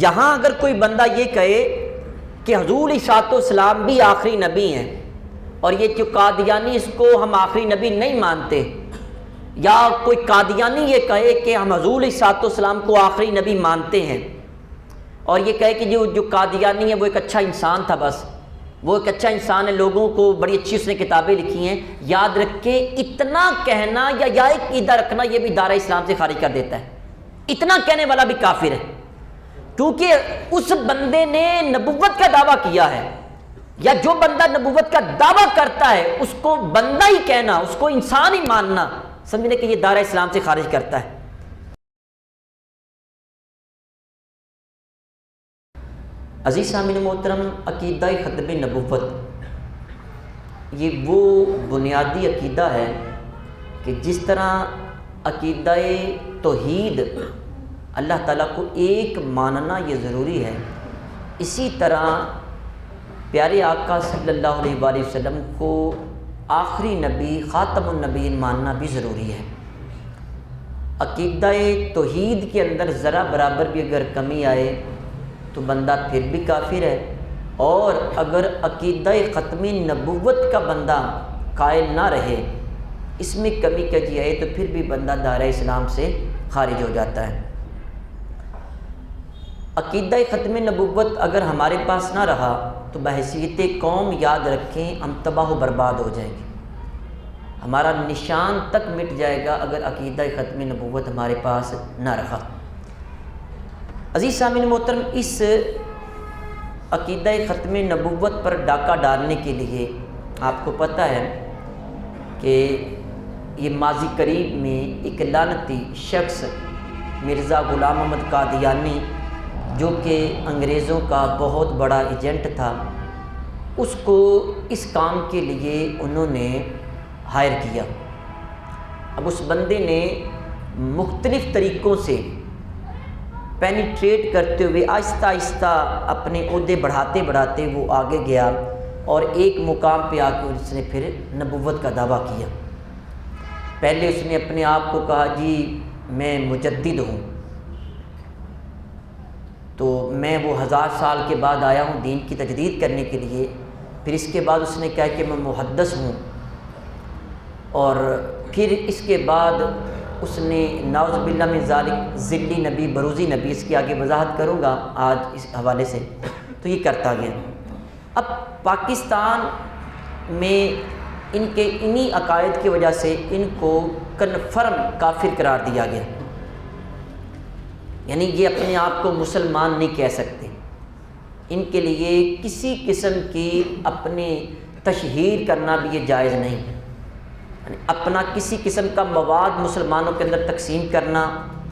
یہاں اگر کوئی بندہ یہ کہے کہ حضور علیہ السلام بھی آخری نبی ہیں اور یہ جو قادیانی اس کو ہم آخری نبی نہیں مانتے، یا کوئی قادیانی یہ کہے کہ ہم حضور علیہ السلام کو آخری نبی مانتے ہیں، اور یہ کہے کہ جو قادیانی ہے وہ ایک اچھا انسان تھا، بس وہ ایک اچھا انسان ہے، لوگوں کو بڑی اچھی اس نے کتابیں لکھی ہیں، یاد رکھے اتنا کہنا یا ایک عقیدہ رکھنا یہ بھی دائرہ اسلام سے خارج کر دیتا ہے۔ اتنا کہنے والا بھی کافر ہے، کیونکہ اس بندے نے نبوت کا دعویٰ کیا ہے، یا جو بندہ نبوت کا دعویٰ کرتا ہے اس کو بندہ ہی کہنا، اس کو انسان ہی ماننا، سمجھنے کہ یہ دائرہ اسلام سے خارج کرتا ہے۔ عزیز سامعین محترم، عقیدہ ختم نبوت یہ وہ بنیادی عقیدہ ہے کہ جس طرح عقیدہ توحید اللہ تعالیٰ کو ایک ماننا یہ ضروری ہے، اسی طرح پیارے آقا صلی اللہ علیہ وآلہ وسلم کو آخری نبی خاتم النبیین ماننا بھی ضروری ہے۔ عقیدہ توحید کے اندر ذرا برابر بھی اگر کمی آئے تو بندہ پھر بھی کافر ہے، اور اگر عقیدہ ختم نبوت کا بندہ قائل نہ رہے، اس میں کمی کجی آئے تو پھر بھی بندہ دائرہ اسلام سے خارج ہو جاتا ہے۔ عقیدہ ختم نبوت اگر ہمارے پاس نہ رہا تو بحیثیت قوم یاد رکھیں ہم تباہ و برباد ہو جائیں گے، ہمارا نشان تک مٹ جائے گا اگر عقیدہ ختم نبوت ہمارے پاس نہ رہا۔ عزیز سامعین محترم، اس عقیدہ ختم نبوت پر ڈاکہ ڈالنے کے لیے آپ کو پتہ ہے کہ یہ ماضی قریب میں ایک لعنتی شخص مرزا غلام احمد قادیانی، جو کہ انگریزوں کا بہت بڑا ایجنٹ تھا، اس کو اس کام کے لیے انہوں نے ہائر کیا۔ اب اس بندے نے مختلف طریقوں سے پینیٹریٹ کرتے ہوئے آہستہ آہستہ اپنے عہدے بڑھاتے بڑھاتے وہ آگے گیا، اور ایک مقام پہ آ کے اس نے پھر نبوت کا دعویٰ کیا۔ پہلے اس نے اپنے آپ کو کہا جی میں مجدد ہوں، تو میں وہ 1000 سال کے بعد آیا ہوں دین کی تجدید کرنے کے لیے۔ پھر اس کے بعد اس نے کہا کہ میں محدث ہوں، اور پھر اس کے بعد اس نے نعوذ باللہ من ذالک ذلی نبی بروزی نبی، اس کی آگے وضاحت کروں گا آج اس حوالے سے، تو یہ کرتا گیا۔ اب پاکستان میں ان کے انہی عقائد کی وجہ سے ان کو کنفرم کافر قرار دیا گیا، یعنی یہ اپنے آپ کو مسلمان نہیں کہہ سکتے، ان کے لیے کسی قسم کی اپنی تشہیر کرنا بھی یہ جائز نہیں، یعنی اپنا کسی قسم کا مواد مسلمانوں کے اندر تقسیم کرنا،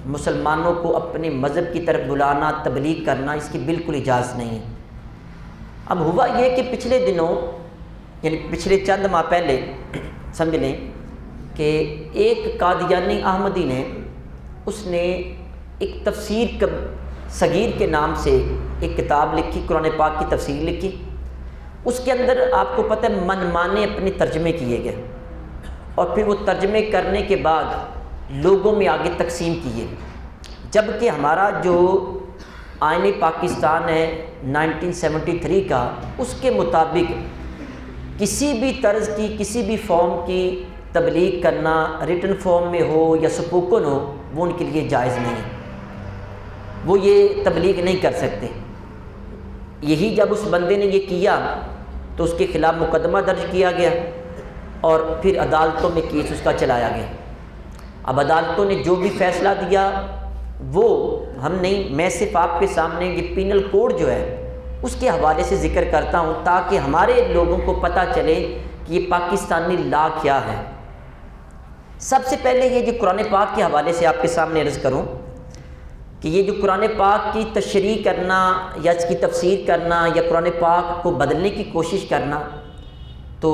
مسلمانوں کو اپنے مذہب کی طرف بلانا، تبلیغ کرنا، اس کی بالکل اجازت نہیں ہے۔ اب ہوا یہ کہ پچھلے دنوں، یعنی پچھلے چند ماہ پہلے سمجھ لیں کہ ایک قادیانی احمدی نے، اس نے ایک تفسیر صغیر کے نام سے ایک کتاب لکھی، قرآن پاک کی تفسیر لکھی۔ اس کے اندر آپ کو پتہ ہے من مانے اپنے ترجمے کیے گئے، اور پھر وہ ترجمے کرنے کے بعد لوگوں میں آگے تقسیم کیے، جبکہ ہمارا جو آئین پاکستان ہے 1973 کا، اس کے مطابق کسی بھی طرز کی کسی بھی فارم کی تبلیغ کرنا، ریٹن فارم میں ہو یا سپوکن ہو، وہ ان کے لیے جائز نہیں ہے، وہ یہ تبلیغ نہیں کر سکتے۔ یہی جب اس بندے نے یہ کیا تو اس کے خلاف مقدمہ درج کیا گیا، اور پھر عدالتوں میں کیس اس کا چلایا گیا۔ اب عدالتوں نے جو بھی فیصلہ دیا وہ ہم نہیں، میں صرف آپ کے سامنے یہ پینل کوڈ جو ہے اس کے حوالے سے ذکر کرتا ہوں، تاکہ ہمارے لوگوں کو پتہ چلے کہ یہ پاکستانی لا کیا ہے۔ سب سے پہلے یہ جو قرآن پاک کے حوالے سے آپ کے سامنے عرض کروں کہ یہ جو قرآن پاک کی تشریح کرنا یا اس کی تفسیر کرنا یا قرآن پاک کو بدلنے کی کوشش کرنا، تو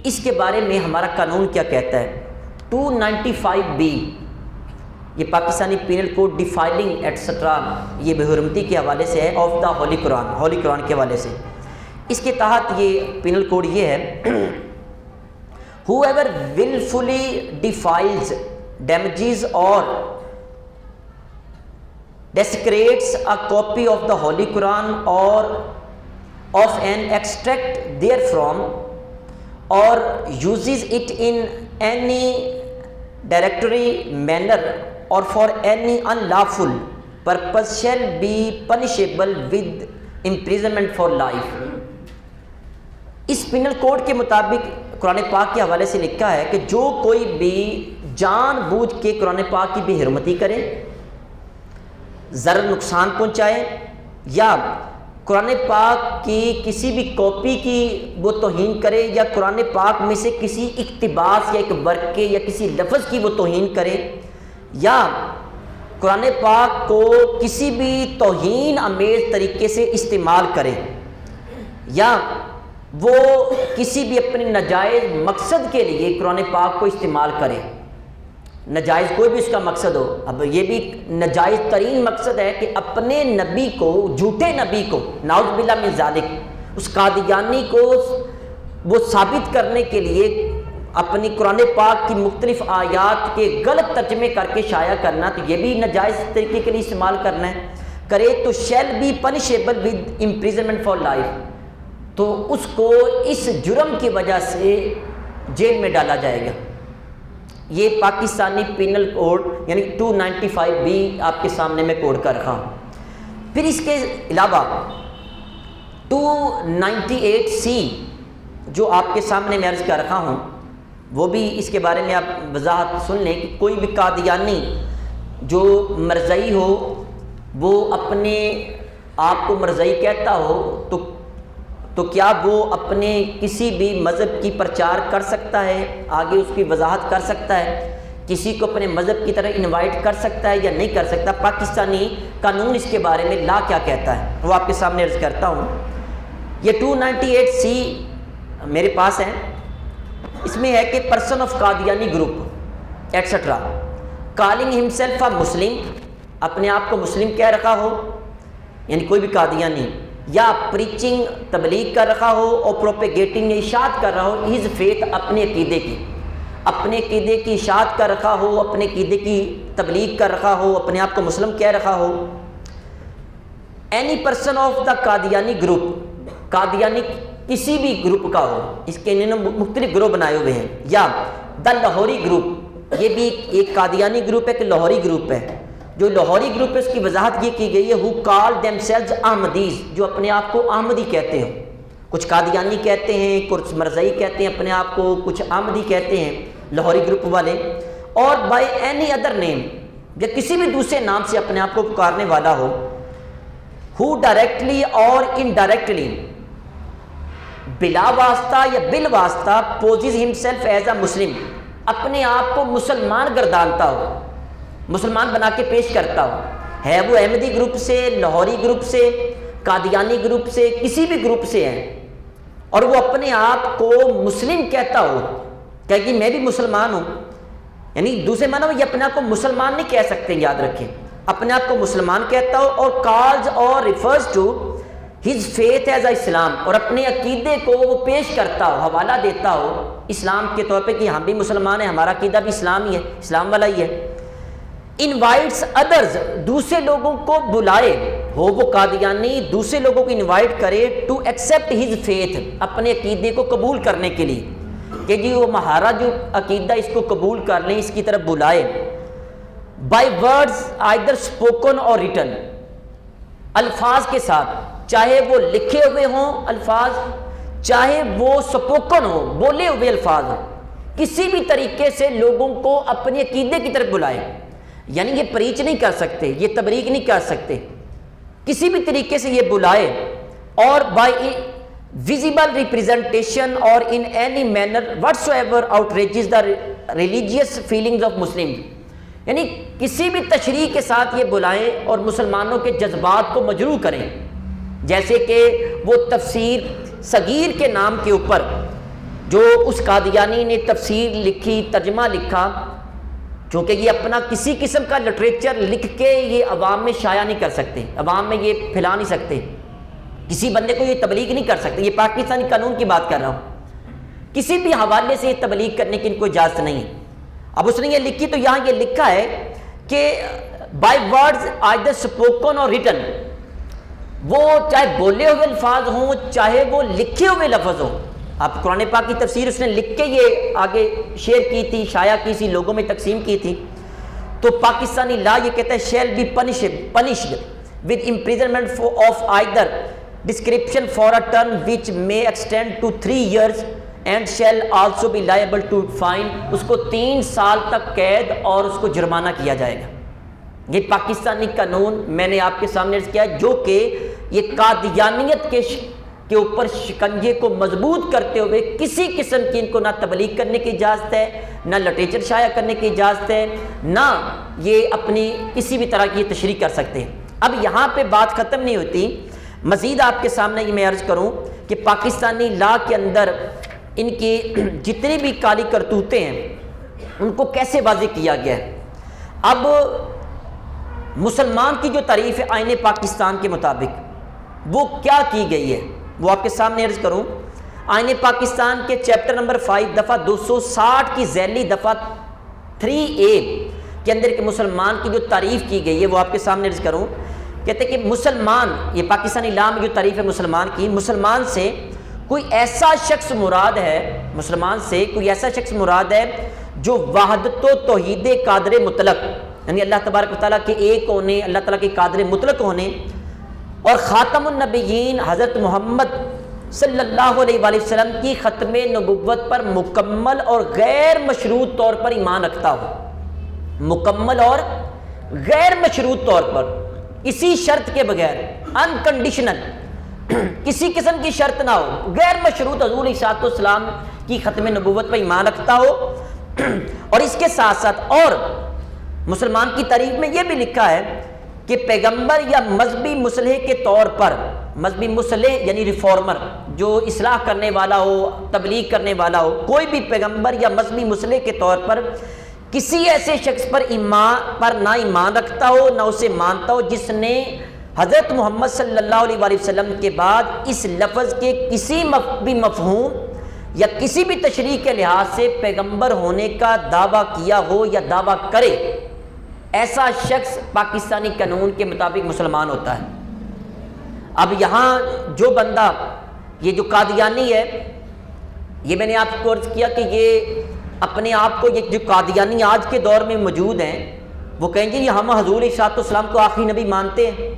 اس کے بارے میں ہمارا قانون کیا کہتا ہے؟ 295B، یہ پاکستانی پینل کوڈ ڈیفائلنگ ایٹسٹرا، یہ بے حرمتی کے حوالے سے ہے، آف دا ہولی قرآن کے حوالے سے۔ اس کے تحت یہ پینل کوڈ یہ ہے whoever willfully defiles, damages or desecrates a copy of the Holy Quran or of an extract therefrom, or uses it in any derogatory manner or for any unlawful purpose shall be punishable with imprisonment for life. اس penal code کے مطابق قرآن پاک کے حوالے سے لکھا ہے کہ جو کوئی بھی جان بوجھ کے قرآن پاک کی بے حرمتی کرے، ضرر نقصان پہنچائے، یا قرآن پاک کی کسی بھی کاپی کی وہ توہین کرے، یا قرآن پاک میں سے کسی اقتباس یا ایک ورقے یا کسی لفظ کی وہ توہین کرے، یا قرآن پاک کو کسی بھی توہین آمیز طریقے سے استعمال کرے، یا وہ کسی بھی اپنے ناجائز مقصد کے لیے قرآن پاک کو استعمال کرے، ناجائز کوئی بھی اس کا مقصد ہو. اب یہ بھی ناجائز ترین مقصد ہے کہ اپنے نبی کو، جھوٹے نبی کو، نعوذ باللہ من ذالک، اس قادیانی کو وہ ثابت کرنے کے لیے اپنی قرآن پاک کی مختلف آیات کے غلط ترجمے کر کے شائع کرنا، تو یہ بھی ناجائز طریقے کے لیے استعمال کرنا ہے. کرے تو shall be punishable with imprisonment for life, تو اس کو اس جرم کی وجہ سے جیل میں ڈالا جائے گا. یہ پاکستانی پینل کوڈ یعنی 295 بھی آپ کے سامنے میں کوڈ کر رہا ہوں. پھر اس کے علاوہ 298C جو آپ کے سامنے میں عرض کر رہا ہوں، وہ بھی اس کے بارے میں آپ وضاحت سن لیں کہ کوئی بھی قادیانی جو مرزئی ہو، وہ اپنے آپ کو مرزئی کہتا ہو تو کیا وہ اپنے کسی بھی مذہب کی پرچار کر سکتا ہے، آگے اس کی وضاحت کر سکتا ہے، کسی کو اپنے مذہب کی طرح انوائٹ کر سکتا ہے یا نہیں کر سکتا؟ پاکستانی قانون اس کے بارے میں لا کیا کہتا ہے وہ آپ کے سامنے عرض کرتا ہوں. یہ 298C میرے پاس ہے. اس میں ہے کہ person of Qadiani group etcetera calling himself a Muslim, اپنے آپ کو مسلم کہہ رکھا ہو، یعنی کوئی بھی قادیانی، یا پریچنگ تبلیغ کر رہا ہو اور پروپیگیٹنگ اشاعت کر رہا ہو ہز فیتھ، اپنے عقیدے کی اشاعت کر رکھا ہو، اپنے عقیدے کی تبلیغ کر رہا ہو، اپنے آپ کو مسلم کہہ رہا ہو. Any person of the Qadiani group, Qadiani کسی بھی گروپ کا ہو، اس کے انہوں نے مختلف گروپ بنائے ہوئے ہیں. یا دا لاہوری گروپ، یہ بھی ایک قادیانی گروپ ہے کہ لاہوری گروپ ہے. جو لاہوری گروپ ہے اس کی وضاحت یہ کی گئی ہے who call themselves احمدیز، جو اپنے آپ کو احمدی کہتے ہیں. کچھ قادیانی کہتے ہیں، کچھ مرزئی کہتے ہیں اپنے آپ کو، کچھ احمدی کہتے ہیں لاہوری گروپ والے. اور بائی اینی ادر نیم، یا کسی بھی دوسرے نام سے اپنے آپ کو پکارنے والا ہو. who directly اور indirectly، بلا واسطہ یا بالواسطہ، poses himself as a مسلم، اپنے آپ کو مسلمان گردانتا ہو، مسلمان بنا کے پیش کرتا ہو، ہے وہ احمدی گروپ سے، لاہوری گروپ سے، قادیانی گروپ سے، کسی بھی گروپ سے ہے، اور وہ اپنے آپ کو مسلم کہتا ہو کہ میں بھی مسلمان ہوں. یعنی دوسرے معنی میں یہ اپنے آپ کو مسلمان نہیں کہہ سکتے، یاد رکھیں، اپنے آپ کو مسلمان کہتا ہو اور کالز اور refers to his faith as a Islam, اور اپنے عقیدے کو وہ پیش کرتا ہو، حوالہ دیتا ہو اسلام کے طور پہ کہ ہم بھی مسلمان ہیں، ہمارا عقیدہ بھی اسلام ہی ہے، اسلام والا ہی ہے. انوائٹس ادرز، دوسرے لوگوں کو بلائے، ہو وہ قادیانی دوسرے لوگوں کو انوائٹ کرے ٹو ایکسیپٹ ہز فیتھ، اپنے عقیدے کو قبول کرنے کے لیے کہ جی وہ ہمارا جو عقیدہ اس کو قبول کر لیں، اس کی طرف بلائے. بائی ورڈز آئدر اسپوکن اور ریٹن، الفاظ کے ساتھ، چاہے وہ لکھے ہوئے ہوں الفاظ، چاہے وہ سپوکن ہو، بولے ہوئے الفاظ ہوں، کسی بھی طریقے سے لوگوں کو اپنے عقیدے کی طرف بلائے. یعنی یہ پریچ نہیں کر سکتے، یہ تبلیغ نہیں کر سکتے، کسی بھی طریقے سے یہ بلائے. اور بائی ویزیبل ریپریزنٹیشن اور in any manner whatsoever outrages the religious feelings of Muslim, یعنی کسی بھی تشریح کے ساتھ یہ بلائیں اور مسلمانوں کے جذبات کو مجروح کریں. جیسے کہ وہ تفسیر صغیر کے نام کے اوپر جو اس قادیانی نے تفسیر لکھی، ترجمہ لکھا، چونکہ یہ اپنا کسی قسم کا لٹریچر لکھ کے یہ عوام میں شائع نہیں کر سکتے، عوام میں یہ پھیلا نہیں سکتے، کسی بندے کو یہ تبلیغ نہیں کر سکتے. یہ پاکستانی قانون کی بات کر رہا ہوں، کسی بھی حوالے سے یہ تبلیغ کرنے کی ان کو اجازت نہیں ہے. اب اس نے یہ لکھی تو یہاں یہ لکھا ہے کہ بائی ورڈز آئدر اسپوکن اور ریٹن، وہ چاہے بولے ہوئے الفاظ ہوں چاہے وہ لکھے ہوئے لفظ ہوں. آپ قرآن پاک کی تفسیر اس نے لکھ کے یہ آگے شیئر کی تھی، شائع کی تھی، لوگوں میں تقسیم کی تھی. تو پاکستانی لا یہ کہتا ہے shall be punished with imprisonment of either description for a term which may extend to 3 years and shall also be liable to fine. اس کو 3 سال تک قید اور اس کو جرمانہ کیا جائے گا. یہ پاکستانی قانون میں نے آپ کے سامنے عرض کیا جو کہ یہ قادیانیت کے اوپر شکنجے کو مضبوط کرتے ہوئے کسی قسم کی ان کو نہ تبلیغ کرنے کی اجازت ہے، نہ لٹریچر شائع کرنے کی اجازت ہے، نہ یہ اپنی کسی بھی طرح کی تشریح کر سکتے ہیں. اب یہاں پہ بات ختم نہیں ہوتی، مزید آپ کے سامنے یہ میں عرض کروں کہ پاکستانی لا کے اندر ان کی جتنی بھی کالی کرتوتیں ہیں ان کو کیسے واضح کیا گیا ہے. اب مسلمان کی جو تعریف ہے آئین پاکستان کے مطابق وہ کیا کی گئی ہے وہ آپ کے سامنے عرض کروں. آئین پاکستان کے چیپٹر نمبر 5 دفعہ 260 کی ذیلی دفعہ 3A کے اندر کہ مسلمان کی جو تعریف کی گئی ہے وہ آپ کے سامنے عرض کروں. کہتے ہیں کہ مسلمان، یہ پاکستانی لا میں جو تعریف ہے مسلمان کی، مسلمان سے کوئی ایسا شخص مراد ہے، مسلمان سے کوئی ایسا شخص مراد ہے جو وحدت و توحید قادر مطلق، یعنی اللہ تبارک و تعالیٰ کے ایک ہونے، اللہ تعالیٰ کے قادر مطلق ہونے، اور خاتم النبیین حضرت محمد صلی اللہ علیہ وآلہ وسلم کی ختم نبوت پر مکمل اور غیر مشروط طور پر ایمان رکھتا ہو. مکمل اور غیر مشروط طور پر، کسی شرط کے بغیر، انکنڈیشنل، کسی قسم کی شرط نہ ہو، غیر مشروط حضور علیہ السلام کی ختم نبوت پر ایمان رکھتا ہو. اور اس کے ساتھ ساتھ اور مسلمان کی تعریف میں یہ بھی لکھا ہے کہ پیغمبر یا مذہبی مصلح کے طور پر، مذہبی مصلح یعنی ریفارمر، جو اصلاح کرنے والا ہو، تبلیغ کرنے والا ہو، کوئی بھی پیغمبر یا مذہبی مصلح کے طور پر کسی ایسے شخص پر نہ ایمان رکھتا ہو نہ اسے مانتا ہو جس نے حضرت محمد صلی اللہ علیہ وآلہ وسلم کے بعد اس لفظ کے کسی بھی مفہوم یا کسی بھی تشریح کے لحاظ سے پیغمبر ہونے کا دعویٰ کیا ہو یا دعویٰ کرے، ایسا شخص پاکستانی قانون کے مطابق مسلمان ہوتا ہے. اب یہاں جو بندہ، یہ جو قادیانی ہے، یہ میں نے آپ کو عرض کیا کہ یہ اپنے آپ کو، یہ جو قادیانی آج کے دور میں موجود ہیں، وہ کہیں گے جی ہم حضور علیہ السلام کو آخری نبی مانتے ہیں.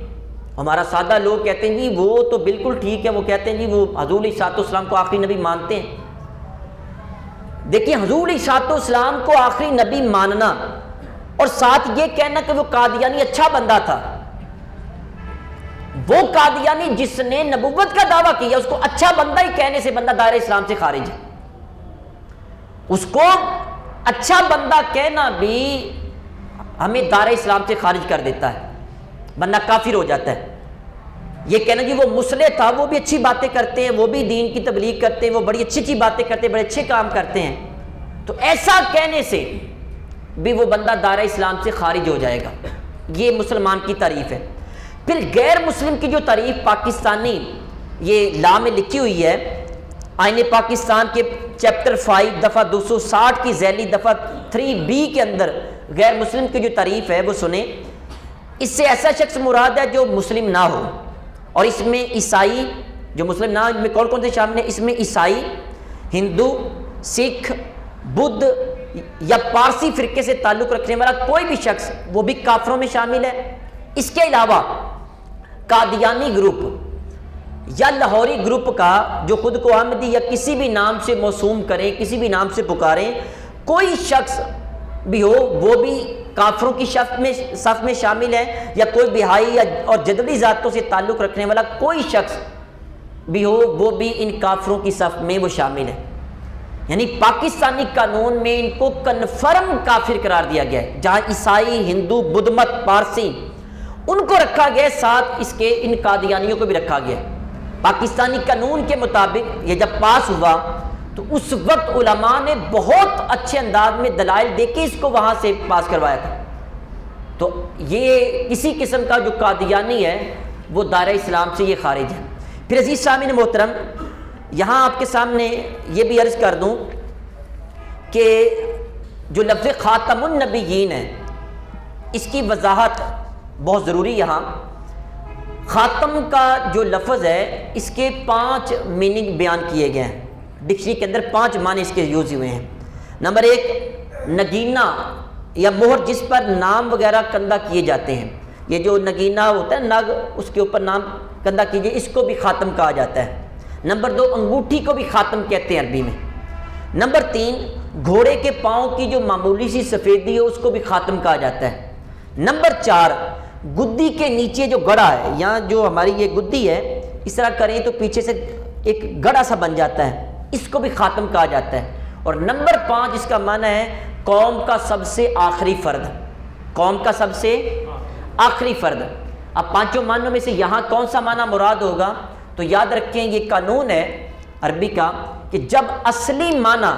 ہمارا سادہ لوگ کہتے ہیں جی وہ تو بالکل ٹھیک ہے، وہ کہتے ہیں جی وہ حضور علیہ السلام کو آخری نبی مانتے ہیں. دیکھیں حضور علیہ السلام کو آخری نبی ماننا اور ساتھ یہ کہنا کہ وہ قادیانی اچھا بندہ تھا، وہ قادیانی جس نے نبوت کا دعویٰ کیا اس کو اچھا بندہ ہی کہنے سے بندہ دائرہ اسلام سے خارج ہے. اس کو اچھا بندہ کہنا بھی ہمیں دائرہ اسلام سے خارج کر دیتا ہے، بندہ کافر ہو جاتا ہے. یہ کہنا جی وہ مصلح تھا، وہ بھی اچھی باتیں کرتے ہیں، وہ بھی دین کی تبلیغ کرتے ہیں، وہ بڑی اچھی اچھی باتیں کرتے ہیں، بڑے اچھے کام کرتے ہیں، تو ایسا کہنے سے بھی وہ بندہ دائرہ اسلام سے خارج ہو جائے گا. یہ مسلمان کی تعریف ہے. پھر غیر مسلم کی جو تعریف پاکستانی یہ لا میں لکھی ہوئی ہے، آئین پاکستان کے چیپٹر 5 دفعہ 260 کی ذیلی دفعہ 3B کے اندر غیر مسلم کی جو تعریف ہے وہ سنیں. اس سے ایسا شخص مراد ہے جو مسلم نہ ہو، اور اس میں عیسائی، جو مسلم نہ ہو اس میں کون کون سے شامل ہیں؟ اس میں عیسائی، ہندو، سکھ، بدھ یا پارسی فرقے سے تعلق رکھنے والا کوئی بھی شخص، وہ بھی کافروں میں شامل ہے. اس کے علاوہ قادیانی گروپ یا لاہوری گروپ کا جو خود کو احمدی یا کسی بھی نام سے موسوم کریں، کسی بھی نام سے پکاریں، کوئی شخص بھی ہو وہ بھی کافروں کی صف میں شامل ہے. یا کوئی بہائی اور جدلی ذاتوں سے تعلق رکھنے والا کوئی شخص بھی ہو وہ بھی ان کافروں کی صف میں وہ شامل ہے. یعنی پاکستانی قانون میں ان کو کنفرم کافر قرار دیا گیا ہے. جہاں عیسائی، ہندو، بدھ مت، پارسی ان کو رکھا گیا ہے، ساتھ اس کے ان قادیانیوں کو بھی رکھا گیا ہے. پاکستانی قانون کے مطابق یہ جب پاس ہوا تو اس وقت علماء نے بہت اچھے انداز میں دلائل دے کے اس کو وہاں سے پاس کروایا تھا. تو یہ کسی قسم کا جو قادیانی ہے وہ دائرہ اسلام سے یہ خارج ہے. پھر عزیز سامعین محترم، یہاں آپ کے سامنے یہ بھی عرض کر دوں کہ جو لفظ خاتم النبیین ہے، اس کی وضاحت بہت ضروری یہاں. خاتم کا جو لفظ ہے اس کے 5 میننگ بیان کیے گئے ہیں. ڈکشنری کے اندر 5 معنی اس کے یوز ہوئے ہیں. نمبر 1 نگینہ یا مہر جس پر نام وغیرہ کندہ کیے جاتے ہیں. یہ جو نگینہ ہوتا ہے نگ اس کے اوپر نام کندہ کیجیے اس کو بھی خاتم کہا جاتا ہے. نمبر 2 انگوٹھی کو بھی خاتم کہتے ہیں عربی میں. نمبر 3 گھوڑے کے پاؤں کی جو معمولی سی سفیدی ہے اس کو بھی خاتم کہا جاتا ہے. نمبر 4 گدی کے نیچے جو گڑھا ہے, یہاں جو ہماری یہ گدی ہے اس طرح کریں تو پیچھے سے ایک گڑھا سا بن جاتا ہے, اس کو بھی خاتم کہا جاتا ہے. اور نمبر 5 اس کا معنی ہے قوم کا سب سے آخری فرد, قوم کا سب سے آخری فرد. اب 5 معنوں میں سے یہاں کون سا معنی مراد ہوگا تو یاد رکھیں یہ قانون ہے عربی کا کہ جب اصلی معنی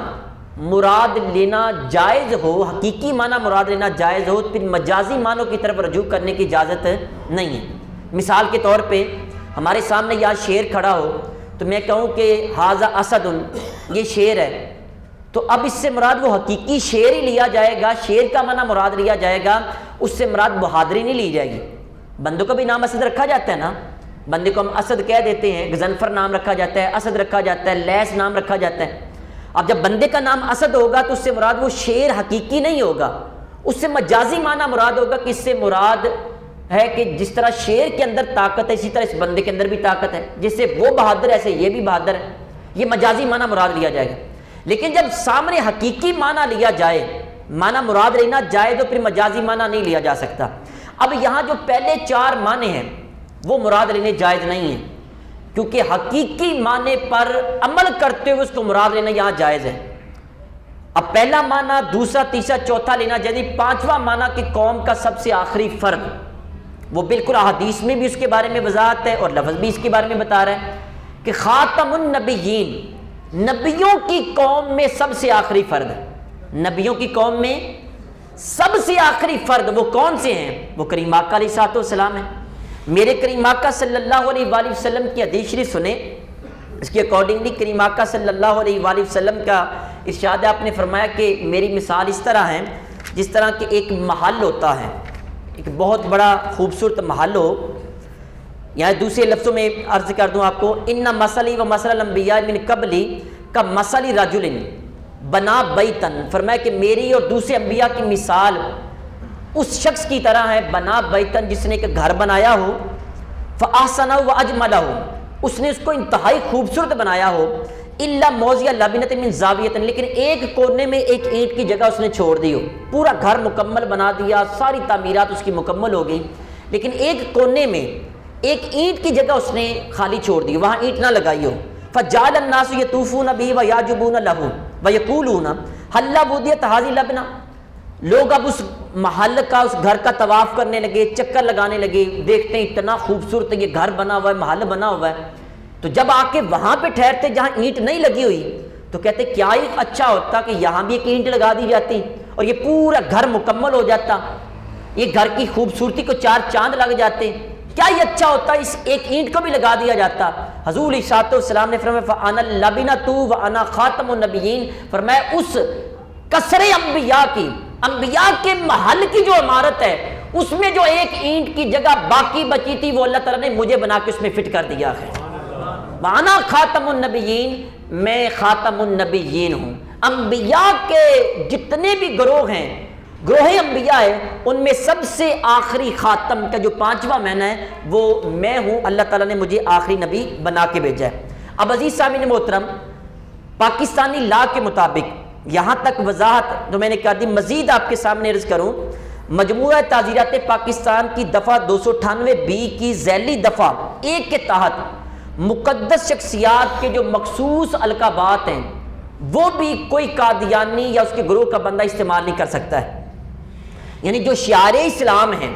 مراد لینا جائز ہو, حقیقی معنی مراد لینا جائز ہو, پھر مجازی معنوں کی طرف رجوع کرنے کی اجازت نہیں ہے. مثال کے طور پہ ہمارے سامنے یہاں شیر کھڑا ہو تو میں کہوں کہ ھذا اسد, یہ شیر ہے, تو اب اس سے مراد وہ حقیقی شیر ہی لیا جائے گا, شیر کا معنی مراد لیا جائے گا, اس سے مراد بہادری نہیں لی جائے گی. بندوں کا بھی نام اسد رکھا جاتا ہے نا, بندے کو ہم اسد کہہ دیتے ہیں, غضنفر نام رکھا جاتا ہے, اسد رکھا جاتا ہے, لیث نام رکھا جاتا ہے. اب جب بندے کا نام اسد ہوگا تو اس سے مراد وہ شیر حقیقی نہیں ہوگا, اس سے مجازی معنی مراد ہوگا کہ اس سے مراد ہے کہ جس طرح شیر کے اندر طاقت ہے اسی طرح اس بندے کے اندر بھی طاقت ہے, جس سے وہ بہادر ہے ایسے یہ بھی بہادر ہے. یہ مجازی معنی مراد لیا جائے گا. لیکن جب سامنے حقیقی معنی لیا جائے, معنی مراد لینا جائے تو پھر مجازی معنی نہیں لیا جا سکتا. اب یہاں جو پہلے 4 معنی ہیں وہ مراد لینے جائز نہیں ہیں, کیونکہ حقیقی معنی پر عمل کرتے ہوئے اس کو مراد لینا یہاں جائز ہے. اب پہلا معنی, دوسرا, تیسرا, چوتھا لینا جائز. 5واں معنی کہ قوم کا سب سے آخری فرد, وہ بالکل احادیث میں بھی اس کے بارے میں وضاحت ہے اور لفظ بھی اس کے بارے میں بتا رہا ہے کہ خاتم النبیین, نبیوں کی قوم میں سب سے آخری فرد ہے. نبیوں کی قوم میں سب سے آخری فرد وہ کون سے ہیں؟ وہ کریم آقا علیہ الصلوۃ والسلام ہیں. میرے کریم آقا صلی اللہ علیہ وآلہ وسلم کی حدیث شریف سنیں. اس کے اکارڈنگلی کریم آقا صلی اللہ علیہ وآلہ وسلم کا ارشاد ہے, آپ نے فرمایا کہ میری مثال اس طرح ہے جس طرح کہ ایک محل ہوتا ہے, ایک بہت بڑا خوبصورت محل ہو. یہاں دوسرے لفظوں میں عرض کر دوں آپ کو, ان مثلی و مثل الانبیاء من قبلی کا مثل رجل بنا بیتن, فرمایا کہ میری اور دوسرے انبیاء کی مثال اس شخص کی طرح ہے بنا بیتن جس نے ایک گھر بنایا ہو, فاحسنہ و اجملہ, اس نے اس کو انتہائی خوبصورت بنایا ہو, الا موضع لبنۃ من زاویۃ, لیکن ایک کونے میں ایک اینٹ کی جگہ اس نے چھوڑ دی ہو. پورا گھر مکمل بنا دیا, ساری تعمیرات اس کی مکمل ہو گئی, لیکن ایک کونے میں ایک اینٹ کی جگہ اس نے خالی چھوڑ دی, وہاں اینٹ نہ لگائی ہو. فجعل الناس یطوفون به ویعجبون له ویقولون هل وضعت هذه لبنہ, لوگ اب اس محل کا, اس گھر کا طواف کرنے لگے, چکر لگانے لگے, دیکھتے ہیں اتنا خوبصورت یہ گھر بنا ہوا ہے, محل بنا ہوا ہے. تو جب آ کے وہاں پہ ٹھہرتے جہاں اینٹ نہیں لگی ہوئی تو کہتے کیا ہی اچھا ہوتا کہ یہاں بھی ایک اینٹ لگا دی جاتی اور یہ پورا گھر مکمل ہو جاتا, یہ گھر کی خوبصورتی کو 4 چاند لگ جاتے. کیا یہ اچھا ہوتا اس ایک اینٹ کو بھی لگا دیا جاتا. حضور علیہ الصلوۃ والسلام نے فرمایا فانا اللبنۃ وانا خاتم النبیین, فرمایا اس کثر انبیاء کی, انبیاء کے محل کی جو عمارت ہے اس میں جو ایک اینٹ کی جگہ باقی بچی تھی وہ اللہ تعالیٰ نے مجھے بنا کے اس میں فٹ کر دیا ہے. وانا خاتم النبیین, میں خاتم النبیین ہوں. انبیاء کے جتنے بھی گروہ ہیں, گروہ انبیاء ہے, ان میں سب سے آخری خاتم کا جو 5واں معنی ہے وہ میں ہوں. اللہ تعالیٰ نے مجھے آخری نبی بنا کے بھیجا ہے. اب عزیز سامعین محترم, پاکستانی لا کے مطابق یہاں تک وضاحت جو میں نے کر دی, مزید آپ کے سامنے عرض کروں. مجموعہ تعزیرات پاکستان کی دفعہ 298B کی ذیلی دفعہ 1 کے تحت مقدس شخصیات کے جو مخصوص القابات ہیں وہ بھی کوئی قادیانی یا اس کے گروہ کا بندہ استعمال نہیں کر سکتا ہے. یعنی جو شعار اسلام ہیں,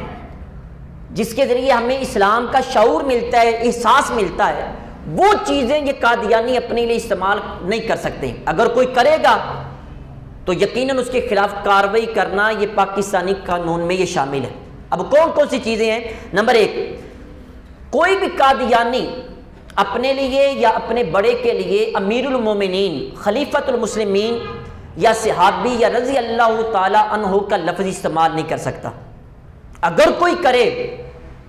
جس کے ذریعے ہمیں اسلام کا شعور ملتا ہے, احساس ملتا ہے, وہ چیزیں یہ قادیانی اپنے لیے استعمال نہیں کر سکتے. اگر کوئی کرے گا تو یقیناً اس کے خلاف کارروائی کرنا یہ پاکستانی قانون میں یہ شامل ہے. اب کون کون سی چیزیں ہیں؟ نمبر 1, کوئی بھی قادیانی اپنے لیے یا اپنے بڑے کے لیے امیر المومنین, خلیفۃ المسلمین یا صحابی یا رضی اللہ تعالی عنہ کا لفظ استعمال نہیں کر سکتا. اگر کوئی کرے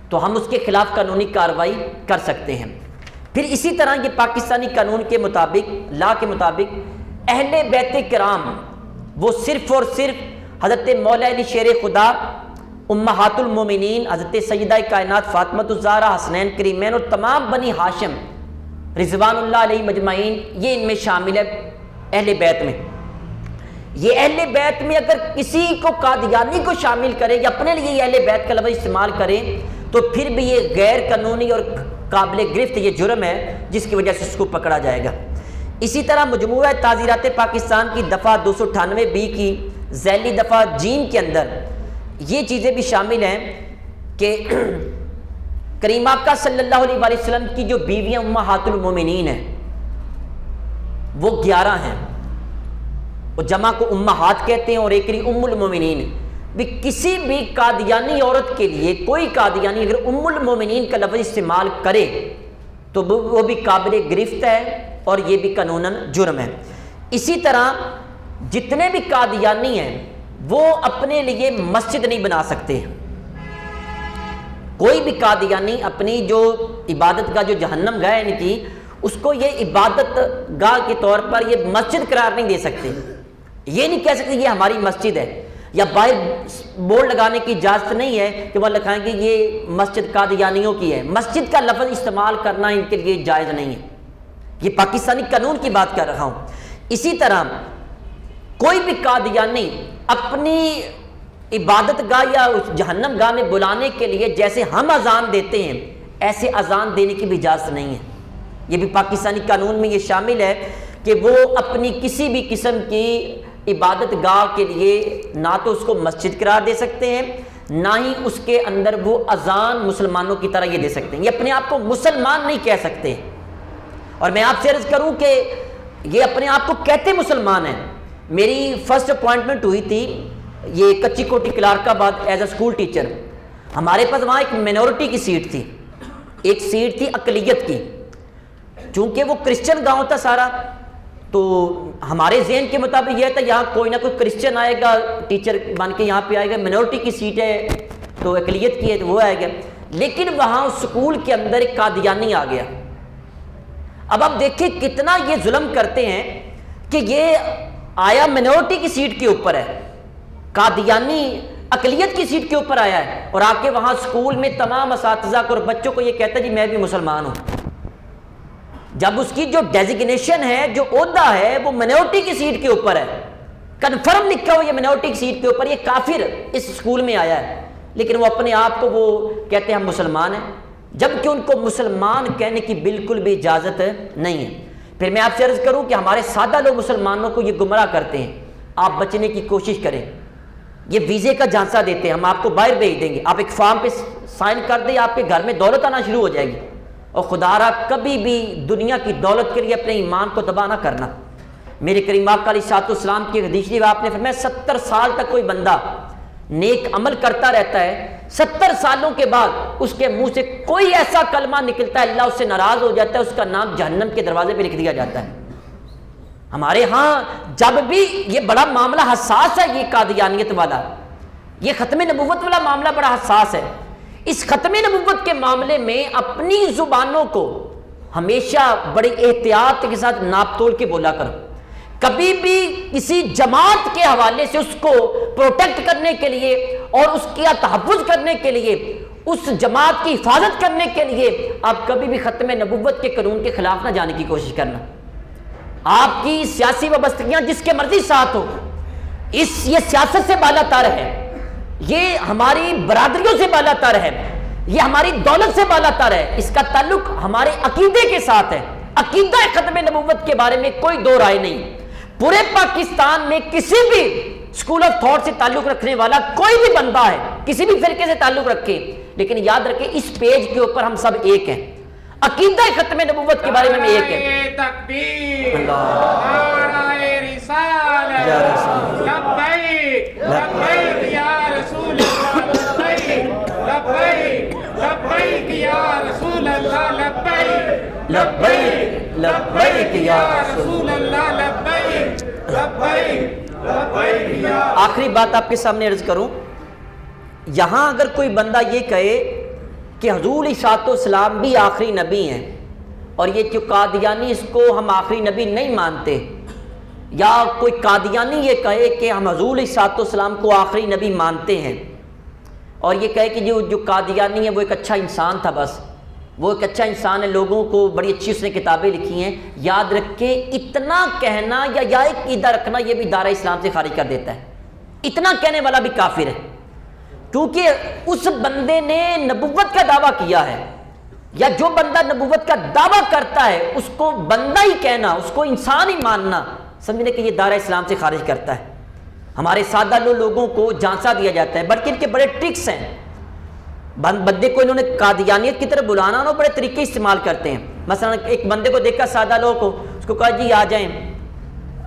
تو ہم اس کے خلاف قانونی کارروائی کر سکتے ہیں۔ پھر اسی طرح یہ پاکستانی قانون کے مطابق، لا کے مطابق، اہل بیت کرام وہ صرف اور صرف حضرت مولا علی شیر خدا، امہات المومنین حضرت سیدہ کائنات فاطمہ الزہرا، حسنین کریمین اور تمام بنی ہاشم رضوان اللہ علیہ مجمعین، یہ ان میں شامل ہے اہل بیت میں۔ یہ اہل بیت میں اگر کسی کو قادیانی کو شامل کرے یا اپنے لیے یہ اہل بیت کا لفظ استعمال کرے تو پھر بھی یہ غیر قانونی اور قابل گرفت یہ جرم ہے، جس کی وجہ سے اس کو پکڑا جائے گا۔ اسی طرح مجموعہ تعزیرات پاکستان کی دفعہ 298 کی ذیلی دفعہ جیم کے اندر یہ چیزیں بھی شامل ہیں کہ کریم آقا صلی اللہ علیہ وآلہ وسلم کی جو بیویاں امہات المومنین ہیں وہ 11 ہیں، اور جمع کو امہات کہتے ہیں اور ایک ام المومنین۔ بھی کسی بھی قادیانی عورت کے لیے کوئی قادیانی اگر ام المومنین کا لفظ استعمال کرے تو وہ بھی قابل گرفت ہے اور یہ بھی قانوناً جرم ہے۔ اسی طرح جتنے بھی قادیانی ہیں وہ اپنے لیے مسجد نہیں بنا سکتے۔ کوئی بھی قادیانی اپنی جو عبادت گاہ جو جہنم گاہ ان کی، اس کو یہ عبادت گاہ کے طور پر یہ مسجد قرار نہیں دے سکتے۔ یہ نہیں کہہ سکتے یہ ہماری مسجد ہے، یا باہر بورڈ لگانے کی اجازت نہیں ہے کہ وہ لکھائیں کہ یہ مسجد قادیانیوں کی ہے۔ مسجد کا لفظ استعمال کرنا ان کے لیے جائز نہیں ہے۔ یہ پاکستانی قانون کی بات کر رہا ہوں۔ اسی طرح کوئی بھی قادیانی اپنی عبادت گاہ یا اس جہنم گاہ میں بلانے کے لیے جیسے ہم اذان دیتے ہیں ایسے اذان دینے کی بھی اجازت نہیں ہے۔ یہ بھی پاکستانی قانون میں یہ شامل ہے کہ وہ اپنی کسی بھی قسم کی عبادت گاہ کے لیے نہ تو اس کو مسجد قرار دے سکتے ہیں، نہ ہی اس کے اندر وہ اذان مسلمانوں کی طرح یہ دے سکتے ہیں۔ یہ اپنے آپ کو مسلمان نہیں کہہ سکتے۔ اور میں آپ سے عرض کروں کہ یہ اپنے آپ کو کہتے مسلمان ہیں۔ میری فرسٹ اپوائنٹمنٹ ہوئی تھی یہ کچی کوٹی کلارک آباد ایز اے اسکول ٹیچر۔ ہمارے پاس وہاں ایک مینورٹی کی سیٹ تھی، ایک سیٹ تھی اقلیت کی۔ چونکہ وہ کرسچن گاؤں تھا سارا، تو ہمارے ذہن کے مطابق یہ تھا یہاں کوئی نہ کوئی کرسچن آئے گا ٹیچر بن کے یہاں پہ آئے گا، مینورٹی کی سیٹ ہے تو اقلیت کی ہے تو وہ آئے گا۔ لیکن وہاں اسکول کے اندر ایک قادیانی آ گیا۔ اب آپ دیکھیں کتنا یہ ظلم کرتے ہیں کہ یہ آیا مینورٹی کی سیٹ کے اوپر ہے، قادیانی اقلیت کی سیٹ کے اوپر آیا ہے، اور آ کے وہاں اسکول میں تمام اساتذہ کو اور بچوں کو یہ کہتا ہے جی میں بھی مسلمان ہوں، جب اس کی جو ڈیزگنیشن ہے جو عہدہ ہے وہ مینورٹی کی سیٹ کے اوپر ہے، کنفرم لکھا ہو یہ مینورٹی کی سیٹ کے اوپر، یہ کافر اس اسکول میں آیا ہے، لیکن وہ اپنے آپ کو وہ کہتے ہیں ہم مسلمان ہیں، جبکہ ان کو مسلمان کہنے کی بالکل بھی اجازت نہیں ہے۔ پھر میں آپ سے عرض کروں کہ ہمارے سادہ لوگ مسلمانوں کو یہ گمراہ کرتے ہیں، آپ بچنے کی کوشش کریں۔ یہ ویزے کا جھانسا دیتے ہیں، ہم آپ کو باہر بھیج دیں گے، آپ ایک فارم پہ سائن کر دیں، آپ کے گھر میں دولت آنا شروع ہو جائے گی، اور خدا را کبھی بھی دنیا کی دولت کے لیے اپنے ایمان کو تباہ نہ کرنا۔ میرے کریم آقا علیہ الصلوۃ والسلام کی حدیث شریف آپ نے فرمایا 70 سال تک کوئی بندہ نیک عمل کرتا رہتا ہے، 70 سالوں کے بعد اس کے منہ سے کوئی ایسا کلمہ نکلتا ہے اللہ اس سے ناراض ہو جاتا ہے، اس کا نام جہنم کے دروازے پہ لکھ دیا جاتا ہے۔ ہمارے ہاں جب بھی یہ بڑا معاملہ حساس ہے، یہ قادیانیت والا، یہ ختم نبوت والا معاملہ بڑا حساس ہے۔ اس ختم نبوت کے معاملے میں اپنی زبانوں کو ہمیشہ بڑی احتیاط کے ساتھ ناپ تول کے بولا کرو۔ کبھی بھی کسی جماعت کے حوالے سے اس کو پروٹیکٹ کرنے کے لیے اور اس کا تحفظ کرنے کے لیے، اس جماعت کی حفاظت کرنے کے لیے آپ کبھی بھی ختم نبوت کے قانون کے خلاف نہ جانے کی کوشش کرنا۔ آپ کی سیاسی وابستگیاں جس کے مرضی ساتھ ہو، یہ سیاست سے بالا تر ہے، یہ ہماری برادریوں سے بالا تر ہے، یہ ہماری دولت سے بالا تر ہے، اس کا تعلق ہمارے عقیدے کے ساتھ ہے۔ عقیدہ ختم نبوت کے بارے میں کوئی دو رائے نہیں۔ پورے پاکستان میں کسی بھی اسکول آف تھاٹ سے تعلق رکھنے والا کوئی بھی بندہ ہے، کسی بھی فرقے سے تعلق رکھے، لیکن یاد رکھیں اس پیج کے اوپر ہم سب ایک ہیں، عقیدہ ختم نبوت کے بارے میں ایک ہے۔ تکبیر، نعرہ رسالت، لبیک لبیک یا رسول اللہ، لبیک لبیک لبیک یا رسول اللہ، لبیک لبیک لبیک یا رسول اللہ، لبیک لبیک لبیک یا۔ آخری بات آپ کے سامنے عرض کروں یہاں اگر کوئی بندہ یہ کہے کہ حضور علیہ السلام بھی آخری نبی ہیں اور یہ جو قادیانی اس کو ہم آخری نبی نہیں مانتے، یا کوئی قادیانی یہ کہے کہ ہم حضور علیہ السلام کو آخری نبی مانتے ہیں، اور یہ کہے کہ جو قادیانی ہے وہ ایک اچھا انسان تھا، بس وہ ایک اچھا انسان ہے، لوگوں کو بڑی اچھی اس نے کتابیں لکھی ہیں، یاد رکھے اتنا کہنا یا ایک عقیدہ رکھنا یہ بھی دائرہ اسلام سے خارج کر دیتا ہے۔ اتنا کہنے والا بھی کافر ہے، کیونکہ اس بندے نے نبوت کا دعویٰ کیا ہے، یا جو بندہ نبوت کا دعویٰ کرتا ہے اس کو بندہ ہی کہنا، اس کو انسان ہی ماننا، سمجھنے کہ یہ دائرہ اسلام سے خارج کرتا ہے۔ ہمارے سادہ لوگوں کو جھانسا دیا جاتا ہے، بلکہ ان کے بڑے ٹرکس ہیں۔ بندے کو انہوں نے قادیانیت کی طرف بلانا نہ، بڑے طریقے استعمال کرتے ہیں۔ مثلا ایک بندے کو دیکھا سادہ لوگوں کو، اس کو کہا جی آ جائیں،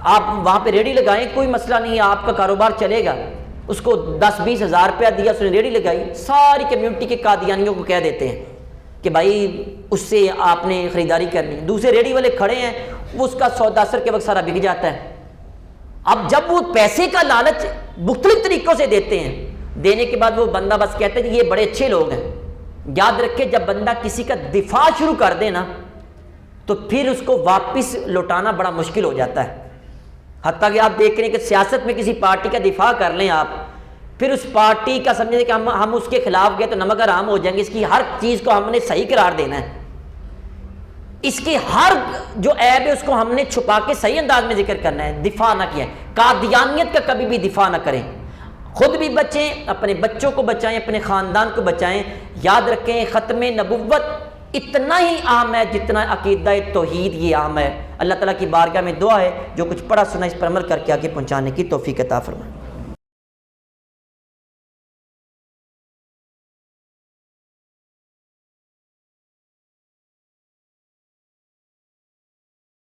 آپ وہاں پہ ریڑھی لگائیں، کوئی مسئلہ نہیں ہے، آپ کا کاروبار چلے گا۔ اس کو 10-20 ہزار روپیہ دیا، اس نے ریڑھی لگائی، ساری کمیونٹی کے قادیانیوں کو کہہ دیتے ہیں کہ بھائی اس سے آپ نے خریداری کرنی۔ دوسرے ریڑھی والے کھڑے ہیں، وہ اس کا سودا اثر کے وقت سارا بک جاتا ہے۔ اب جب وہ پیسے کا لالچ مختلف طریقوں سے دیتے ہیں، دینے کے بعد وہ بندہ بس کہتا ہے کہ یہ بڑے اچھے لوگ ہیں۔ یاد رکھے جب بندہ کسی کا دفاع شروع کر دے نا تو پھر اس کو واپس لوٹانا بڑا مشکل ہو جاتا ہے۔ حتیٰ کہ آپ دیکھ رہے ہیں کہ سیاست میں کسی پارٹی کا دفاع کر لیں آپ، پھر اس پارٹی کا سمجھیں کہ ہم اس کے خلاف گئے تو نمک حرام ہو جائیں گے، اس کی ہر چیز کو ہم نے صحیح قرار دینا ہے، اس کی ہر جو عیب ہے اس کو ہم نے چھپا کے صحیح انداز میں ذکر کرنا ہے، دفاع نہ کیا ہے۔ قادیانیت کا کبھی بھی دفاع نہ کریں، خود بھی بچیں، اپنے بچوں کو بچائیں، اپنے خاندان کو بچائیں۔ یاد رکھیں ختم نبوت اتنا ہی اہم ہے جتنا عقیدہ توحید یہ اہم ہے۔ اللہ تعالیٰ کی بارگاہ میں دعا ہے جو کچھ پڑھا سنا اس پر عمل کر کے آگے پہنچانے کی توفیق عطا فرمائے۔